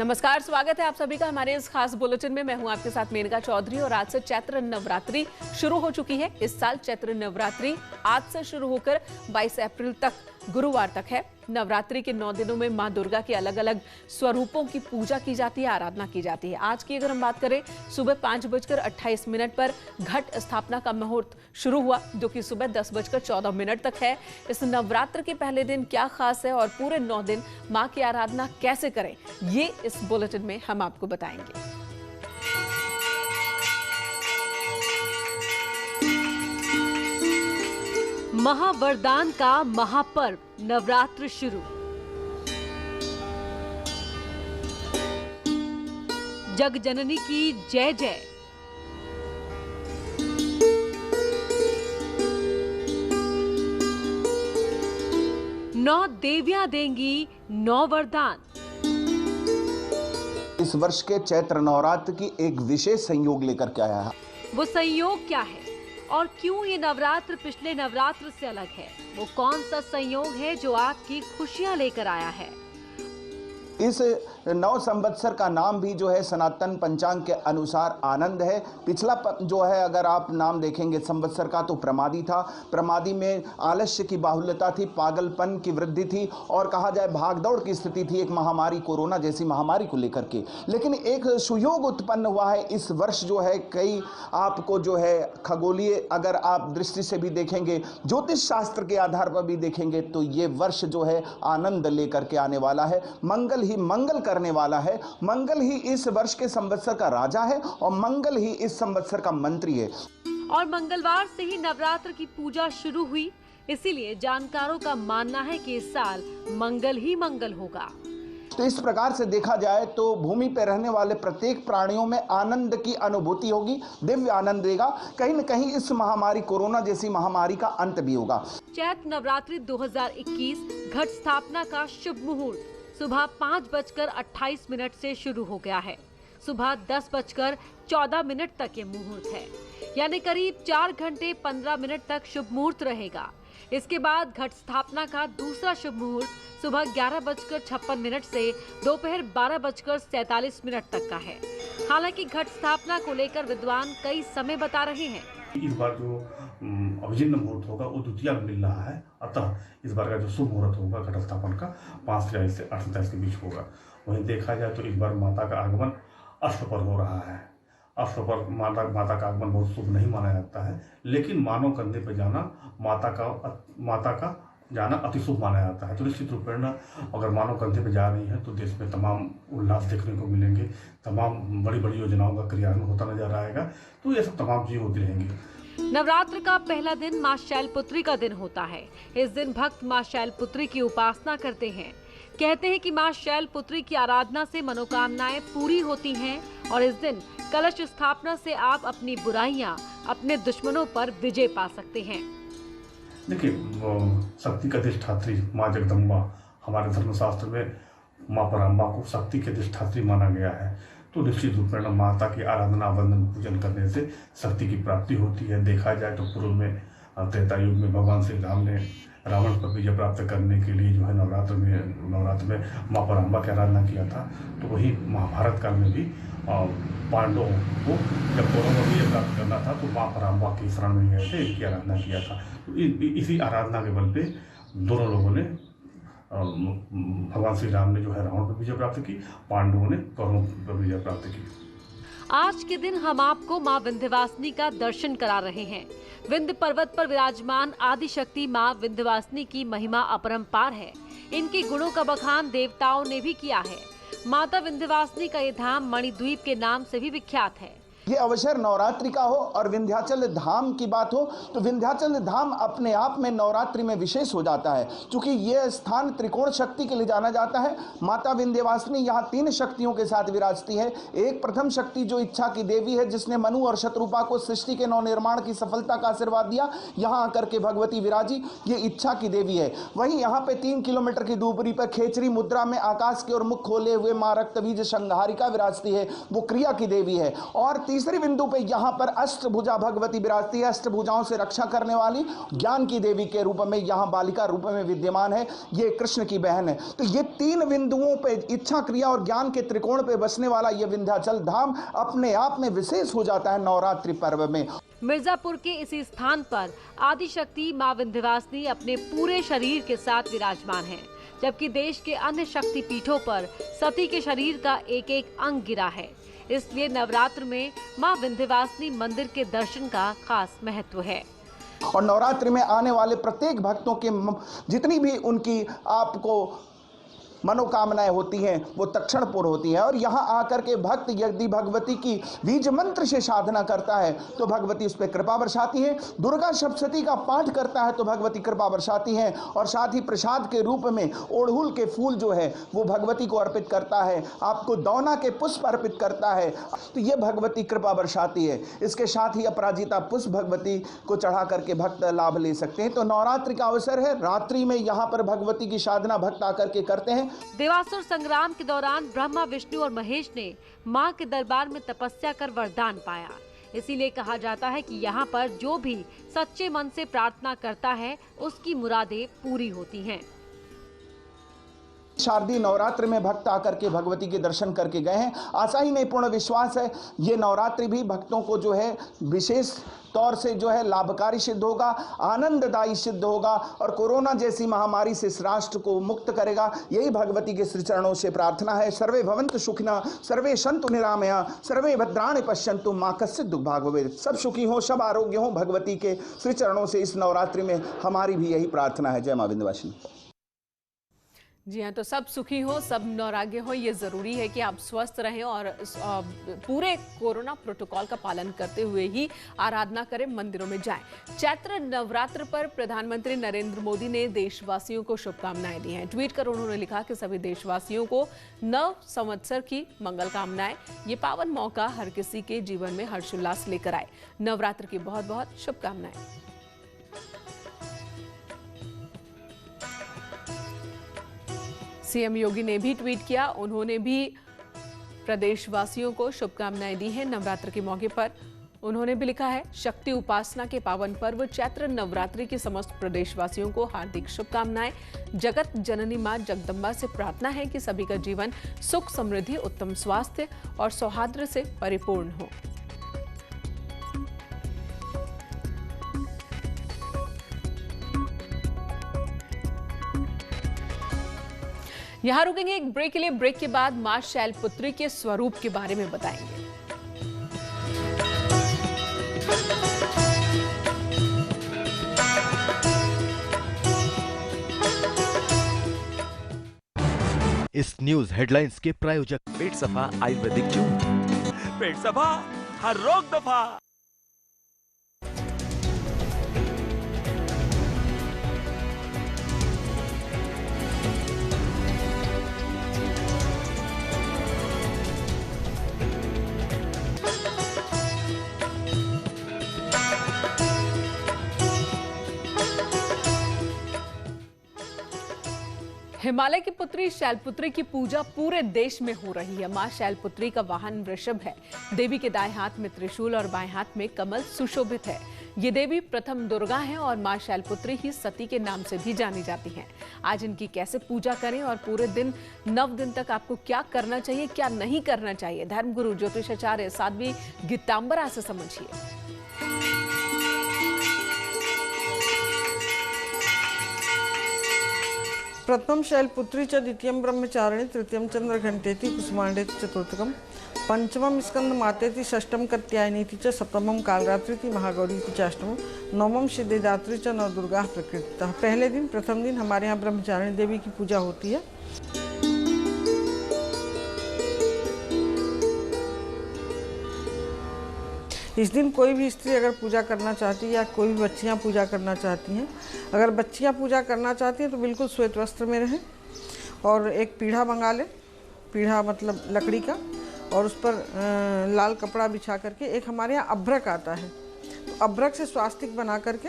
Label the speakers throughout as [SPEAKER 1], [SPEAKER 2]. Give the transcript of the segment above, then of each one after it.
[SPEAKER 1] नमस्कार, स्वागत है आप सभी का हमारे इस खास बुलेटिन में। मैं हूं आपके साथ मेनका चौधरी और आज से चैत्र नवरात्रि शुरू हो चुकी है। इस साल चैत्र नवरात्रि आज से शुरू होकर 22 अप्रैल तक गुरुवार तक है। नवरात्रि के 9 दिनों में मां दुर्गा के अलग अलग स्वरूपों की पूजा की जाती है, आराधना की जाती है। आज की अगर हम बात करें, सुबह 5:28 पर घट स्थापना का मुहूर्त शुरू हुआ, जो कि सुबह 10:14 तक है। इस नवरात्र के पहले दिन क्या खास है और पूरे 9 दिन मां की आराधना कैसे करें, ये इस बुलेटिन में हम आपको बताएंगे। महावरदान का महापर्व नवरात्र शुरू। जग जननी की जय जय। नौ देवियां देंगी 9 वरदान।
[SPEAKER 2] इस वर्ष के चैत्र नवरात्र की एक विशेष संयोग लेकर के आया है।
[SPEAKER 1] वो संयोग क्या है और क्यों ये नवरात्र पिछले नवरात्र से अलग है? वो कौन सा संयोग है जो आपकी खुशियां लेकर आया है?
[SPEAKER 2] इस नव संवत्सर का नाम भी जो है सनातन पंचांग के अनुसार आनंद है। पिछला जो है अगर आप नाम देखेंगे संवत्सर का तो प्रमादी था। प्रमादी में आलस्य की बाहुल्यता थी, पागलपन की वृद्धि थी और कहा जाए भागदौड़ की स्थिति थी, एक महामारी कोरोना जैसी महामारी को लेकर के। लेकिन एक सुयोग उत्पन्न हुआ है इस वर्ष जो है। कई आपको जो है खगोलीय अगर आप दृष्टि से भी देखेंगे, ज्योतिष शास्त्र के आधार पर भी देखेंगे तो ये वर्ष जो है आनंद लेकर के आने वाला है। मंगल ही मंगल करने वाला है। मंगल ही इस वर्ष के संवत्सर का राजा है और मंगल ही इस संवत्सर का मंत्री है।
[SPEAKER 1] और मंगलवार से ही नवरात्र की पूजा शुरू हुई, इसीलिए जानकारों का मानना है कि इस साल मंगल ही मंगल होगा।
[SPEAKER 2] तो इस प्रकार से देखा जाए तो भूमि पर रहने वाले प्रत्येक प्राणियों में आनंद की अनुभूति होगी, दिव्य आनंद देगा। कहीं न कहीं इस महामारी कोरोना जैसी महामारी का अंत भी होगा।
[SPEAKER 1] चैत्र नवरात्रि 2021 घट स्थापना का शुभ मुहूर्त सुबह 5:28 से शुरू हो गया है। सुबह 10:14 तक ये मुहूर्त है, यानी करीब 4 घंटे 15 मिनट तक शुभ मुहूर्त रहेगा। इसके बाद घट स्थापना का दूसरा शुभ मुहूर्त सुबह 11:56 से दोपहर 12:47 तक का है। हालांकि घट स्थापना को लेकर विद्वान कई समय बता रहे हैं।
[SPEAKER 3] इस बार जो अभिजिन्न मुहूर्त होगा वो द्वितीय में मिल रहा है, अतः इस बार का जो शुभ मुहूर्त होगा घट स्थापन का 5:43 से 8:27 के बीच होगा। वहीं देखा जाए तो इस बार माता का आगमन अष्ट पर हो रहा है। अष्ट पर माता का आगमन बहुत शुभ नहीं माना जाता है, लेकिन मानव कंधे पर जाना माता का जाना अति शुभ माना जाता है। तो निश्चित रूप में अगर मानव कंधे पर जा रही है तो देश में तमाम उल्लास देखने को मिलेंगे, तमाम बड़ी बड़ी योजनाओं का क्रियान्वयन होता नजर आएगा। तो ये सब तमाम चीजें होती रहेंगी।
[SPEAKER 1] नवरात्र का पहला दिन मां शैलपुत्री का दिन होता है। इस दिन भक्त मां शैलपुत्री की उपासना करते हैं। कहते हैं कि मां शैलपुत्री की आराधना से मनोकामनाएं पूरी होती हैं और इस दिन कलश स्थापना से आप अपनी बुराइयां, अपने दुश्मनों पर विजय पा सकते हैं।
[SPEAKER 3] देखिए, शक्ति का अधिष्ठात्री माँ जगदम्बा, हमारे धर्मशास्त्र में माँ पराम्बा को शक्ति के अधिष्ठात्री माना गया है। तो निश्चित रूप में माता की आराधना, वंदन, पूजन करने से शक्ति की प्राप्ति होती है। देखा जाए तो पूर्व में त्रेता युग में भगवान श्री राम ने रावण पर विजय प्राप्त करने के लिए जो है नवरात्र में माँ पराम्बा की आराधना किया था। तो वही महाभारत काल में भी पांडवों को जब कौरवों को विजय प्राप्त करना था तो माँ पराम्बा की शरण में गए थे, इनकी आराधना किया था। तो इसी आराधना के बल पे दोनों लोगों ने, भगवान श्री राम ने जो है रावण पर विजय प्राप्त की, पांडवों ने कौरवों पर विजय प्राप्त की।
[SPEAKER 1] आज के दिन हम आपको मां विंध्यवासिनी का दर्शन करा रहे हैं। विंध्य पर्वत पर विराजमान आदिशक्ति मां विंध्यवासिनी की महिमा अपरंपार है। इनके गुणों का बखान देवताओं ने भी किया है। माता विंध्यवासिनी का ये धाम मणिद्वीप के नाम से भी विख्यात है।
[SPEAKER 2] ये अवसर नवरात्रि का हो और विंध्याचल धाम की बात हो तो विंध्याचल धाम अपने आप में नवरात्रि में विशेष हो जाता है, क्योंकि यह स्थान त्रिकोण शक्ति के लिए जाना जाता है। माता विंध्यवासिनी यहाँ 3 शक्तियों के साथ विराजती है। एक प्रथम शक्ति जो इच्छा की देवी है, जिसने मनु और शत्रुपा को सृष्टि के नवनिर्माण की सफलता का आशीर्वाद दिया, यहाँ आकर के भगवती विराजी, ये इच्छा की देवी है। वहीं यहाँ पे 3 किलोमीटर की दूरी पर खेचरी मुद्रा में आकाश की ओर मुख खोले हुए मां रक्तबीज संहारिका विराजती है, वो क्रिया की देवी है। और तीसरी बिंदु पे यहाँ पर अष्टभुजा भगवती विराजती है। अष्टभुजाओं से रक्षा करने वाली ज्ञान की देवी के रूप में यहाँ बालिका रूप में विद्यमान है, ये कृष्ण की बहन है। तो ये तीन बिंदुओं पे इच्छा, क्रिया और ज्ञान के त्रिकोण पे बसने वाला ये विंध्याचल धाम अपने आप में विशेष हो जाता है नवरात्रि पर्व में।
[SPEAKER 4] मिर्जापुर के इसी स्थान पर आदिशक्ति मां विंध्यवासिनी अपने पूरे शरीर के साथ विराजमान है, जबकि देश के अन्य शक्ति पीठों पर सती के शरीर का एक एक अंग गिरा है। इसलिए नवरात्र में मां विंध्यवासिनी मंदिर के दर्शन का खास महत्व है।
[SPEAKER 2] और नवरात्रि में आने वाले प्रत्येक भक्तों के जितनी भी उनकी आपको मनोकामनाएं होती हैं वो तत्क्षण पूर्ण होती हैं। और यहाँ आकर के भक्त यदि भगवती की बीज मंत्र से साधना करता है तो भगवती उस पर कृपा बरसाती है। दुर्गा सप्तशती का पाठ करता है तो भगवती कृपा बरसाती हैं। और साथ ही प्रसाद के रूप में ओढ़हुल के फूल जो है वो भगवती को अर्पित करता है, आपको दौना के पुष्प अर्पित करता है, तो ये भगवती कृपा बरसाती है। इसके साथ ही अपराजिता पुष्प भगवती को चढ़ा करके भक्त लाभ ले सकते हैं। तो नवरात्रि का अवसर है, रात्रि में यहाँ पर भगवती की साधना भक्त आकर के करते हैं।
[SPEAKER 4] देवासुर संग्राम के दौरान ब्रह्मा, विष्णु और महेश ने मां के दरबार में तपस्या कर वरदान पाया। इसीलिए कहा जाता है कि यहाँ पर जो भी सच्चे मन से प्रार्थना करता है उसकी मुरादें पूरी होती हैं।
[SPEAKER 2] शारदीय नवरात्र में भक्त आकर के भगवती के दर्शन करके गए हैं। आशा ही नहीं, पूर्ण विश्वास है ये नवरात्रि भी भक्तों को जो है विशेष तौर से जो है लाभकारी सिद्ध होगा, आनंददायी सिद्ध होगा और कोरोना जैसी महामारी से इस राष्ट्र को मुक्त करेगा। यही भगवती के श्री चरणों से प्रार्थना है। सर्वे भवन्तु सुखिनः, सर्वे सन्तु निरामया, सर्वे भद्राणि पश्यन्तु, मा कश्चित् दुर्भाग् भवेत्। सब सुखी हो, सब आरोग्य हो। भगवती के श्री चरणों से इस नवरात्रि में हमारी भी यही प्रार्थना है। जय मां विंध्यवासिनी।
[SPEAKER 1] जी हाँ, तो सब सुखी हो, सब नौराग्य हो। ये ज़रूरी है कि आप स्वस्थ रहें और पूरे कोरोना प्रोटोकॉल का पालन करते हुए ही आराधना करें, मंदिरों में जाएं। चैत्र नवरात्र पर प्रधानमंत्री नरेंद्र मोदी ने देशवासियों को शुभकामनाएं दी हैं। ट्वीट कर उन्होंने लिखा कि सभी देशवासियों को नव संवत्सर की मंगल कामनाएं। ये पावन मौका हर किसी के जीवन में हर्षोल्लास लेकर आए। नवरात्र की बहुत बहुत शुभकामनाएं। सीएम योगी ने भी ट्वीट किया। उन्होंने भी प्रदेशवासियों को शुभकामनाएं दी हैं नवरात्र के मौके पर। उन्होंने भी लिखा है, शक्ति उपासना के पावन पर्व चैत्र नवरात्रि की समस्त प्रदेशवासियों को हार्दिक शुभकामनाएं। जगत जननी मां जगदम्बा से प्रार्थना है कि सभी का जीवन सुख, समृद्धि, उत्तम स्वास्थ्य और सौहार्द से परिपूर्ण हो। यहाँ रुकेंगे एक ब्रेक के लिए। ब्रेक के बाद मां शैलपुत्री के स्वरूप के बारे में बताएंगे।
[SPEAKER 5] इस न्यूज हेडलाइंस के प्रायोजक
[SPEAKER 6] पेट सफा आयुर्वेदिक जून, पेट सफा हर रोग दफा।
[SPEAKER 1] हिमालय की पुत्री शैलपुत्री की पूजा पूरे देश में हो रही है। मां शैलपुत्री का वाहन वृषभ है। देवी के दाएं हाथ में त्रिशूल और बाएं हाथ में कमल सुशोभित है। ये देवी प्रथम दुर्गा हैं और मां शैलपुत्री ही सती के नाम से भी जानी जाती हैं। आज इनकी कैसे पूजा करें और पूरे दिन 9 दिन तक आपको क्या करना चाहिए, क्या नहीं करना चाहिए, धर्मगुरु ज्योतिषाचार्य साध्वी गीतांबरा से समझिए।
[SPEAKER 7] प्रथम शैलपुत्री च, द्वितीयं ब्रह्मचारिणी, तृतीयं चंद्रघंटेति, कुसुमांडेति चतुर्थकम, पंचमं स्कंद मातेति, षष्ठम कात्यायनीति च, सप्तमं कालरात्रिति, महागौरीति च, अष्टमं नवमं सिद्धिदात्री च, नवदुर्गा प्रकृतितः। पहले दिन, प्रथम दिन हमारे यहाँ ब्रह्मचारिणी देवी की पूजा होती है। इस दिन कोई भी स्त्री अगर पूजा करना चाहती है या कोई भी बच्चियां पूजा करना चाहती हैं, अगर बच्चियां पूजा करना चाहती हैं तो बिल्कुल श्वेत वस्त्र में रहें और एक पीढ़ा मंगा लें, पीढ़ा मतलब लकड़ी का, और उस पर लाल कपड़ा बिछा करके, एक हमारे यहाँ अभ्रक आता है, तो अभ्रक से स्वास्तिक बना करके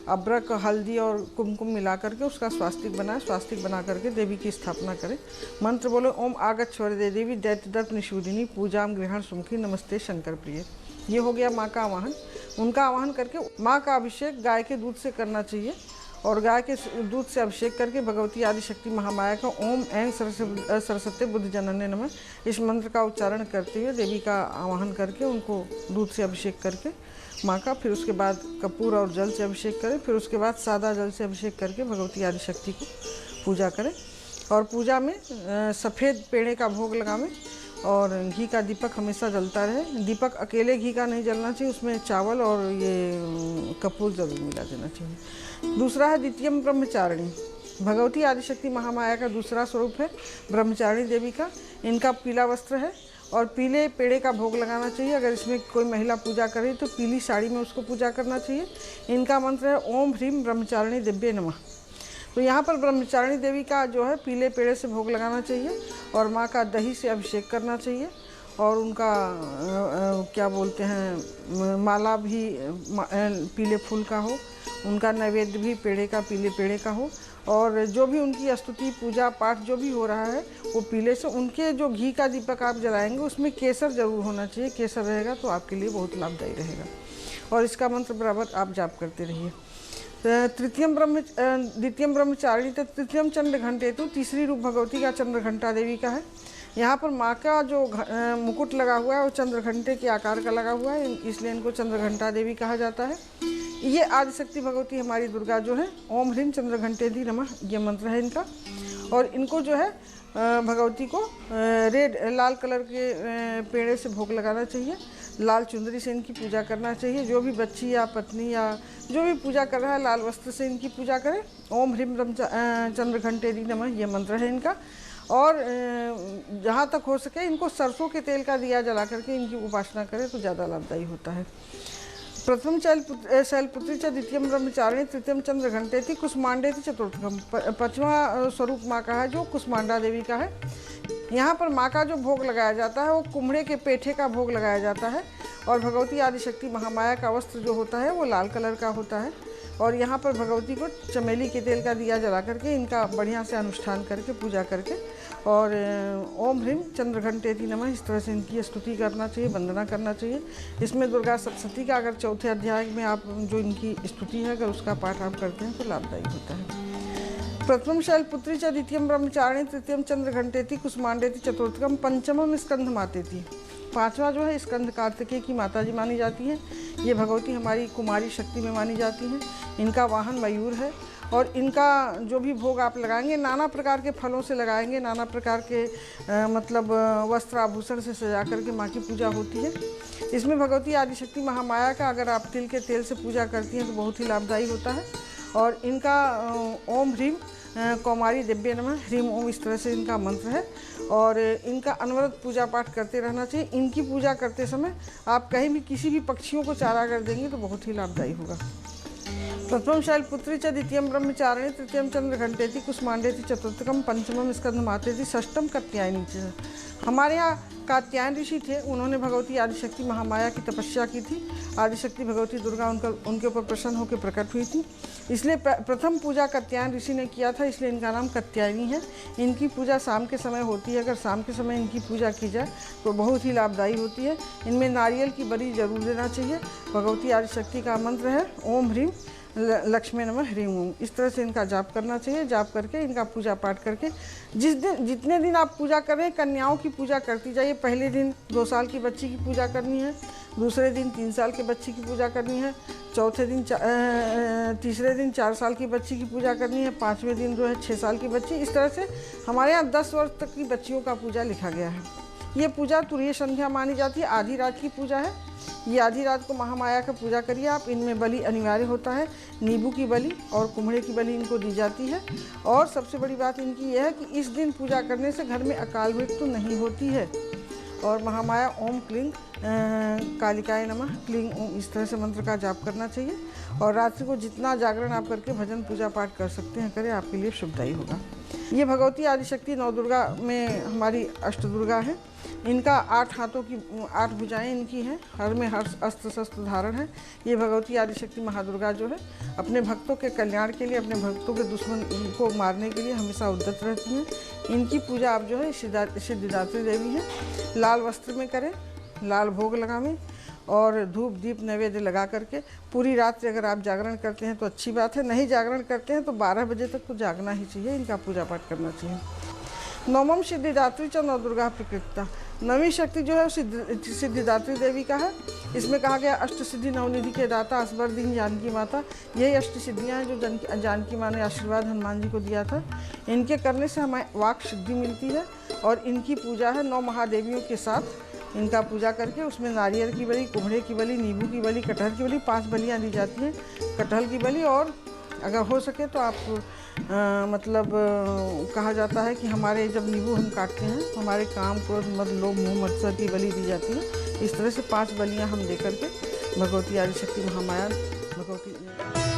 [SPEAKER 7] अबरक, हल्दी और कुमकुम मिला करके उसका स्वास्तिक बनाए, स्वास्तिक बना करके देवी की स्थापना करें। मंत्र बोलो ओम आगच्छ वरदे देवी दैत्यदत्त निषूदिनी पूजाम गृहण सुमुखी नमस्ते शंकर प्रिय। ये हो गया माँ का आवाहन। उनका आवाहन करके माँ का अभिषेक गाय के दूध से करना चाहिए और गाय के दूध से अभिषेक करके भगवती आदिशक्ति महामाया का ओम ऐं सरस्वती बुद्ध जनन्य नमः इस मंत्र का उच्चारण करते हुए देवी का आवाहन करके उनको दूध से अभिषेक करके माँ का, फिर उसके बाद कपूर और जल से अभिषेक करें, फिर उसके बाद सादा जल से अभिषेक करके भगवती आदिशक्ति को पूजा करें। और पूजा में सफ़ेद पेड़े का भोग लगावें और घी का दीपक हमेशा जलता रहे। दीपक अकेले घी का नहीं जलना चाहिए, उसमें चावल और ये कपूर जरूर मिला देना चाहिए। दूसरा है द्वितीयम ब्रह्मचारिणी। भगवती आदिशक्ति महामाया का दूसरा स्वरूप है ब्रह्मचारिणी देवी का। इनका पीला वस्त्र है और पीले पेड़े का भोग लगाना चाहिए। अगर इसमें कोई महिला पूजा करे तो पीली साड़ी में उसको पूजा करना चाहिए। इनका मंत्र है ओम ह्रीम ब्रह्मचारिणी दिव्य नमः। तो यहाँ पर ब्रह्मचारिणी देवी का जो है पीले पेड़े से भोग लगाना चाहिए और माँ का दही से अभिषेक करना चाहिए और उनका क्या बोलते हैं माला भी पीले फूल का हो, उनका नैवेद्य भी पेड़े का, पीले पेड़े का हो और जो भी उनकी स्तुति पूजा पाठ जो भी हो रहा है वो पीले से। उनके जो घी का दीपक आप जलाएंगे उसमें केसर जरूर होना चाहिए। केसर रहेगा तो आपके लिए बहुत लाभदायी रहेगा और इसका मंत्र बराबर आप जाप करते रहिए। द्वितीयम ब्रह्मचारिणी तो तृतीयम चंद्र घंटेतु। तीसरी रूप भगवती का चंद्र घंटा देवी का है। यहाँ पर माँ का जो मुकुट लगा हुआ है वो चंद्र घंटे के आकार का लगा हुआ है, इसलिए इनको चंद्र घंटा देवी कहा जाता है। ये आदिशक्ति भगवती हमारी दुर्गा जो है ओम ह्रीम चंद्र घंटे दी नमः ये मंत्र है इनका। और इनको जो है भगवती को लाल कलर के पेड़े से भोग लगाना चाहिए। लाल चुंदरी से इनकी पूजा करना चाहिए। जो भी बच्ची या पत्नी या जो भी पूजा कर रहा है लाल वस्त्र से इनकी पूजा करें। ओम ह्रीम चंद्र घंटे दी नमः ये मंत्र है इनका। और जहाँ तक हो सके इनको सरसों के तेल का दिया जला करके इनकी उपासना करें तो ज़्यादा लाभदायी होता है। प्रथम शैलपुत्री च द्वितीयम ब्रह्मचारिणी तृतीयम चंद्र घंटेति कुष्मांडेति चतुर्थकम। पांचवा स्वरूप माँ का है जो कुष्मांडा देवी का है। यहाँ पर माँ का जो भोग लगाया जाता है वो कुम्हड़े के पेठे का भोग लगाया जाता है और भगवती आदिशक्ति महामाया का वस्त्र जो होता है वो लाल कलर का होता है। और यहाँ पर भगवती को चमेली के तेल का दिया जला करके इनका बढ़िया से अनुष्ठान करके पूजा करके और ओम ह्रीम चंद्र घंटेति नमः इस तरह से इनकी स्तुति करना चाहिए, वंदना करना चाहिए। इसमें दुर्गा सप्तशती का अगर चौथे अध्याय में आप जो इनकी स्तुति है अगर उसका पाठ आप करते हैं तो लाभदायी होता है। प्रथम शैलपुत्री च द्वितीयम ब्रह्मचारिणी तृतीयम चंद्र घंटेति कुष्मांडेति चतुर्थकम पंचमम स्कंध मातेति। पांचवा जो है स्कंद कार्तिकेय की माता जी मानी जाती है। ये भगवती हमारी कुमारी शक्ति में मानी जाती हैं। इनका वाहन मयूर है और इनका जो भी भोग आप लगाएंगे नाना प्रकार के फलों से लगाएंगे, नाना प्रकार के मतलब वस्त्र आभूषण से सजा करके माँ की पूजा होती है। इसमें भगवती आदिशक्ति महामाया का अगर आप तिल के तेल से पूजा करती हैं तो बहुत ही लाभदायी होता है। और इनका ओम ह्रीम कौमारी दिव्य नमः ह्रीम ओम इस तरह से इनका मंत्र है और इनका अनवरत पूजा पाठ करते रहना चाहिए। इनकी पूजा करते समय आप कहीं भी किसी भी पक्षियों को चारा कर देंगे तो बहुत ही लाभदायी होगा। प्रथम शैलपुत्री च द्वितीयम ब्रह्मचारिणी तृतीयम चंद्र घंटेति कुष्मांडेति चतुर्थकम पंचमम स्कंद मातेति षष्ठम कात्यायनी च। हमारे यहाँ कात्यायन ऋषि थे, उन्होंने भगवती आदिशक्ति महामाया की तपस्या की थी। आदिशक्ति भगवती दुर्गा उनके ऊपर प्रसन्न होकर प्रकट हुई थी, इसलिए प्रथम पूजा कात्यायन ऋषि ने किया था, इसलिए इनका नाम कात्यायनी है। इनकी पूजा शाम के समय होती है। अगर शाम के समय इनकी पूजा की जाए तो बहुत ही लाभदायी होती है। इनमें नारियल की बलि जरूर देना चाहिए। भगवती आदिशक्ति का मंत्र है ओम ह्रीम लक्ष्मी नमः ह्रीम ओम। इस तरह से इनका जाप करना चाहिए। जाप करके इनका पूजा पाठ करके जितने दिन आप पूजा कर रहे हैं कन्याओं की पूजा करती जाइए। पहले दिन 2 साल की बच्ची की पूजा करनी है, दूसरे दिन 3 साल के बच्ची की पूजा करनी है, चौथे दिन तीसरे दिन 4 साल की बच्ची की पूजा करनी है, 5वें दिन जो है 6 साल की बच्ची। इस तरह से हमारे यहाँ 10 वर्ष तक की बच्चियों का पूजा लिखा गया है। ये पूजा तुरीय संध्या मानी जाती है, आधी रात की पूजा है। ये आधी रात को महामाया का पूजा करिए आप। इनमें बलि अनिवार्य होता है, नींबू की बलि और कुम्हड़े की बलि इनको दी जाती है। और सबसे बड़ी बात इनकी यह है कि इस दिन पूजा करने से घर में अकाल मृत्यु नहीं होती है। और महामाया ओम क्लीं कालिकाय नमः क्लीं ओम इस तरह से मंत्र का जाप करना चाहिए। और रात्रि को जितना जागरण आप करके भजन पूजा पाठ कर सकते हैं करें, आपके लिए शुभदायी होगा। ये भगवती आदिशक्ति नवदुर्गा में हमारी अष्टदुर्गा है। इनका 8 हाथों की 8 भुजाएं इनकी हैं, हर में हर अस्त्र शस्त्र धारण है। ये भगवती आदिशक्ति महादुर्गा जो है अपने भक्तों के कल्याण के लिए, अपने भक्तों के दुश्मन को मारने के लिए हमेशा उद्यत रहती हैं। इनकी पूजा आप जो है सिद्धिदात्री देवी है। लाल वस्त्र में करें, लाल भोग लगावें और धूप दीप नैवेद्य लगा करके पूरी रात्रि अगर आप जागरण करते हैं तो अच्छी बात है, नहीं जागरण करते हैं तो 12 बजे तक तो जागना ही चाहिए, इनका पूजा पाठ करना चाहिए। नवमम सिद्धिदात्री च नवदुर्गा प्रकृता, नवी शक्ति जो है सिद्धिदात्री देवी का है। इसमें कहा गया अष्ट सिद्धि नवनिधि के दाता असबर दीन जानकी माता। यही अष्ट सिद्धियाँ हैं जो जानकी माँ ने आशीर्वाद हनुमान जी को दिया था। इनके करने से हमें वाक सिद्धि मिलती है और इनकी पूजा है 9 महादेवियों के साथ। इनका पूजा करके उसमें नारियल की बलि, कुम्हड़े की बलि, नींबू की बलि, कटहल की बलि, 5 बलियाँ दी जाती हैं। कटहल की बलि और अगर हो सके तो आप कहा जाता है कि हमारे जब नींबू हम काटते हैं तो हमारे काम, क्रोध, मद, लोभ, मोह, मत्सर की बलि दी जाती है। इस तरह से 5 बलियाँ हम दे करके भगवती आदिशक्ति महामाया भगवती